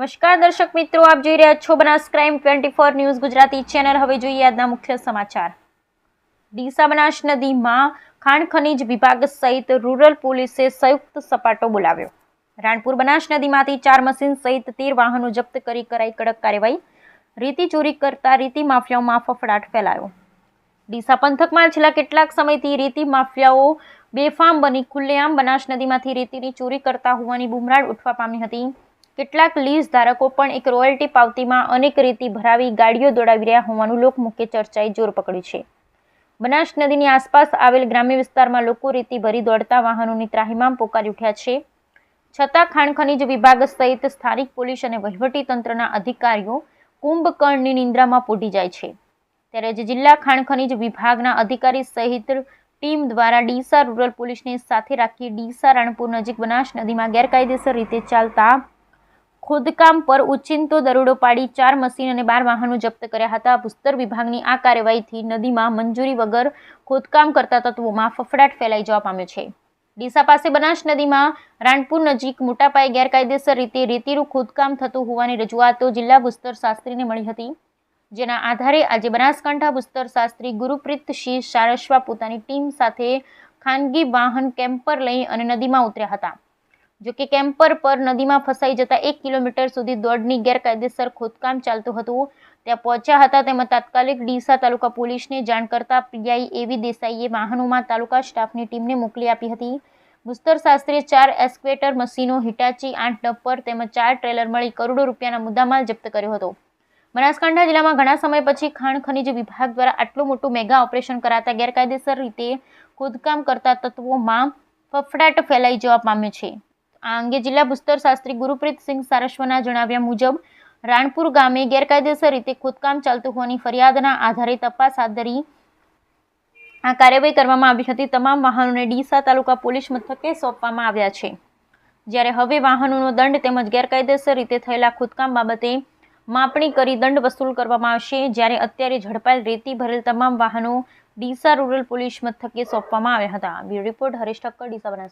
નમસ્કાર દર્શક મિત્રો, આપ જોઈ રહ્યા છો Banas crime 24 news Gujarati channel. હવે જોઈએ આજના મુખ્ય સમાચાર। ડીસા બનાસ નદીમાં ખાણ ખનીજ વિભાગ સહિત રૂરલ પોલીસે સંયુક્ત સપાટો બોલાવ્યો। રાણપુર બનાસ નદીમાંથી 4 મશીન સહિત 13 વાહનો જપ્ત કરી કરાઈ કડક કાર્યવાહી। રેતી ચોરી કરતા રેતી માફિયાઓમાં ફફડાટ ફેલાયો। ડીસા પંથકમાં છેલ્લા કેટલાક સમયથી રેતી માફિયાઓ બેફામ બની ખુલ્લેઆમ બનાસ નદીમાંથી રેતીની ચોરી કરતા હોવાની બુમરાણ ઉઠવા પામી હતી। કેટલાક લીઝ ધારકો પણ એક રોયલ્ટી પાવતીમાં અનેક રેતી ભરાવી ગાડીઓ દોડાવી રહ્યા હોવાનું લોકમુખે ચર્ચાએ જોર પકડ્યું છે। બનાસ નદીની આસપાસ આવેલ ગ્રામ્ય વિસ્તારમાં લોકો રેતી ભરી દોડતા વાહનોની ત્રાહિમામ પોકારી ઉઠ્યા છે। છતાં ખાણ ખનીજ વિભાગ સહિત સ્થાનિક પોલીસ અને વહીવટી તંત્રના અધિકારીઓ કુંભકર્ણની નિંદ્રામાં પોઢી જાય છે। ત્યારે જ જિલ્લા ખાણ ખનીજ વિભાગના અધિકારી સહિત ટીમ દ્વારા ડીસા રૂરલ પોલીસને સાથે રાખી ડીસા રાણપુર નજીક બનાસ નદીમાં ગેરકાયદેસર રીતે ચાલતા ખોદકામ પર ઉચિંતો દરોડો પાડી 4 મશીન અને 12 વાહનો જપ્ત કર્યા હતા। ભૂસ્તર વિભાગની આ કાર્યવાહીથી નદીમાં મંજૂરી વગર ખોદકામ કરતા તત્વોમાં ફફડાટ ફેલાઈ જવા પામ્યો છે। ડીસા પાસે બનાસ નદીમાં રાણપુર નજીક મોટા પાયે ગેરકાયદેસર રીતે રેતીનું ખોદકામ થતું હોવાની રજૂઆતો જિલ્લા ભૂસ્તર શાસ્ત્રીને મળી હતી, જેના આધારે આજે બનાસકાંઠા ભૂસ્તર શાસ્ત્રી ગુરુપ્રીતસિંહ સારસ્વા પોતાની ટીમ સાથે ખાનગી વાહન કેમ્પર લઈ અને નદીમાં ઉતર્યા હતા। જોકે કેમ્પર પર નદીમાં ફસાઈ જતા 1 કિલોમીટર સુધી દોડની ગેરકાયદેસર ખોદકામ ચાલતું હતું। ત્યાં પહોંચ્યા હતા તેમાં તાત્કાલિક ડીસા તાલુકા પોલીસને જાણ કરતા પીઆઈ એવી દેસાઈએ વાહનોમાં તાલુકા સ્ટાફની ટીમને મોકલી આપી હતી। ભૂસ્તર શાસ્ત્રીએ 4 એસ્કેવેટર મશીનો, હિટાચી 8 ડમ્પર તેમજ 4 ટ્રેલર મળી કરોડો રૂપિયાના મુદ્દામાલ જપ્ત કર્યો હતો। બનાસકાંઠા જિલ્લામાં ઘણા સમય પછી ખાણ ખનીજ વિભાગ દ્વારા આટલું મોટું મેગા ઓપરેશન કરાતા ગેરકાયદેસર રીતે ખોદકામ કરતા તત્વોમાં ફફડાટ ફેલાઈ જવા પામ્યો છે। આ અંગે જિલ્લા ભૂસ્તર શાસ્ત્રી ગુરુપ્રીતસિંહ સારસ્વના જણાવ્યા મુજબ રાણપુર ગામે ગેરકાયદેસર રીતે ખોદકામ ચાલતું હોવાની ફરિયાદના આધારે તપાસ હાથ ધરી આ કાર્યવાહી કરવામાં આવી હતી। તમામ વાહનોને ડીસા તાલુકા પોલીસ મથકે સોંપવામાં આવ્યા છે, જ્યારે હવે વાહનોનો દંડ તેમજ ગેરકાયદેસર રીતે થયેલા ખોદકામ બાબતે માપણી કરી દંડ વસૂલ કરવામાં આવશે। જ્યારે અત્યારે ઝડપાયેલ રેતી ભરેલ તમામ વાહનો ડીસા રૂરલ પોલીસ મથકે સોંપવામાં આવ્યા હતા। Bureau report Haresh Thakkar, Deesa Banas.